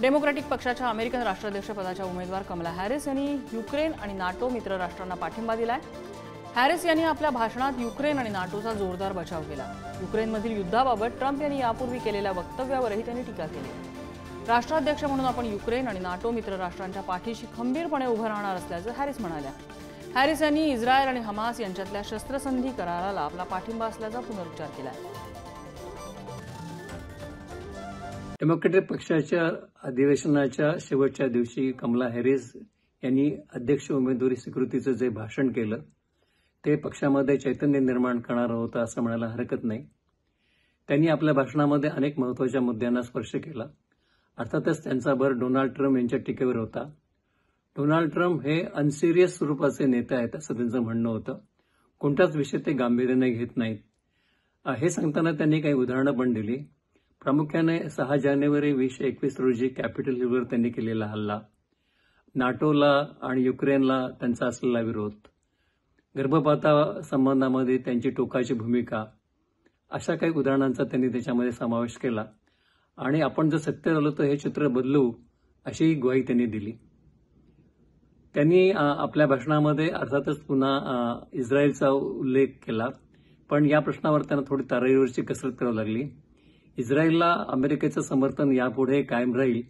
Democratic पक्षाच्या American राष्ट्राध्यक्षपदाच्या उमेदवार Kamala Harris यांनी युक्रेन आणि नाटो मित्र राष्ट्रांना पाठिंबा दिलाय। हॅरिस यांनी आपल्या भाषणात युक्रेन आणि नाटोचा जोरदार बचाव केला। युक्रेनमधील युद्धाबाबत ट्रम्प यांनी यापूर्वी केलेल्या वक्तव्यावरही त्यांनी टीका केली। राष्ट्राध्यक्ष म्हणून आपण युक्रेन आणि नाटो मित्र राष्ट्रांच्या पाठीशी खंबीरपणे उभं राहणार असल्याचं हॅरिस म्हणाल्या। हॅरिस यांनी इस्रायल आणि हमास यांच्यातल्या शस्त्रसंधी कराराला आपला पाठिंबा असल्याचा पुनरुच्चार केला। डेमोक्रॅटिक पक्षाच्या अधिवेशनाच्या शेवटच्या दिवशी कमला हॅरिस यांनी अध्यक्ष उमेदवारी स्वीकृतीचं जे भाषण केलं ते पक्षामध्ये चैतन्य निर्माण करणारं होतं असं म्हणायला हरकत नाही। त्यांनी आपल्या भाषणामध्ये अनेक महत्त्वाच्या मुद्द्यांना स्पर्श केला। अर्थातच त्यांचा भर डोनाल्ड ट्रम्प यांच्या टीकेवर होता। डोनाल्ड ट्रम्प हे अनसिरियस स्वरूपाचे नेते आहेत असं त्यांचं म्हणणं होतं। कोणत्याच विषय ते गांभीर्याने घेत नाहीत। हे सांगताना त्यांनी काही उदाहरणं पण दिली। प्रामुख्याने 6 जानेवारी 2021 रोजी कॅपिटल हिलवर त्यांनी केलेला हल्ला, नाटोला आणि युक्रेनला त्यांचा असलेला विरोध, गर्भपाता संबंधामध्ये त्यांची टोकाची भूमिका, अशा काही उदाहरणांचा त्यांनी त्याच्यामध्ये समावेश केला आणि आपण जर सत्य झालो तर हे चित्र बदलू अशी ग्वाही त्यांनी दिली। त्यांनी आपल्या भाषणामध्ये अर्थातच पुन्हा इस्रायलचा उल्लेख केला, पण या प्रश्नावर त्यांना थोडी तारेवरची कसरत करावी लागली। इस्रायलला अमेरिकेचं समर्थन यापुढे कायम राहील,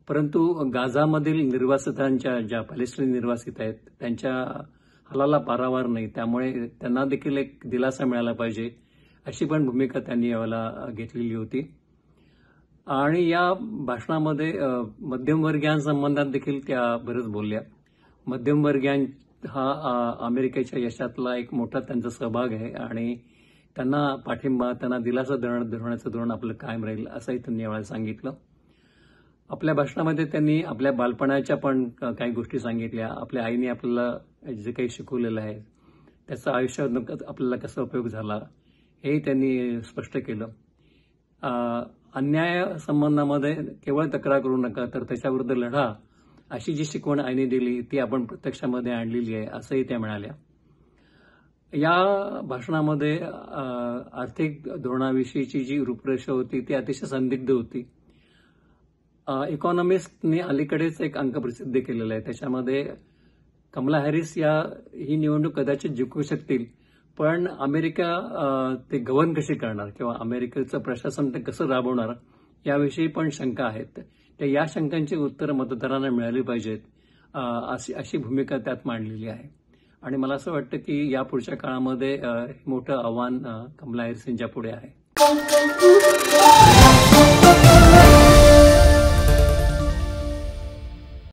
परंतु गाझामधील निर्वासितांच्या ज्या पॅलेस्टाईन निर्वासित आहेत त्यांच्या हालाला पारावार नाही, त्यामुळे त्यांना देखील एक दिलासा मिळाला पाहिजे अशी पण भूमिका त्यांनी यावेळेला घेतलेली होती। आणि या भाषणामध्ये मध्यमवर्गीयांसंबंधात देखील त्या बरंच बोलल्या। मध्यमवर्गीयां हा अमेरिकेच्या यशातला एक मोठा त्यांचा सहभाग आहे आणि त्यांना पाठिंबा, त्यांना दिलासा देण्याचं धोरण आपलं कायम राहील असंही त्यांनी यावेळेला सांगितलं। आपल्या भाषणामध्ये त्यांनी आपल्या बालपणाच्या पण काही गोष्टी सांगितल्या। आपल्या आईने आपल्याला जे काही शिकवलेलं आहे त्याचा आयुष्यात आपल्याला कसा उपयोग झाला हेही त्यांनी स्पष्ट केलं। अन्याय संबंधामध्ये केवळ तक्रार करू नका तर त्याच्याविरुद्ध लढा अशी जी शिकवण आईने दिली ती आपण प्रत्यक्षामध्ये आणलेली आहे असंही त्या म्हणाल्या। या भाषणामध्ये आर्थिक धोरणाविषयीची जी रूपरेषा होती ती अतिशय संदिग्ध होती। इकॉनॉमिस्टने अलीकडेच एक अंक प्रसिद्ध केलेला आहे, त्याच्यामध्ये कमला हॅरिस ही निवडणूक कदाचित जिंकू शकतील, पण अमेरिका ते गव्हर्न कशी करणार किंवा अमेरिकेचं प्रशासन ते कसं राबवणार याविषयी पण शंका आहेत। त्या या शंकांची उत्तरं मतदारांना मिळाली पाहिजेत अशी भूमिका त्यात मांडलेली आहे आणि मला असं वाटतं की या पुढच्या काळामध्ये मोठं आव्हान कमला हॅरिस यांच्या पुढे आहे।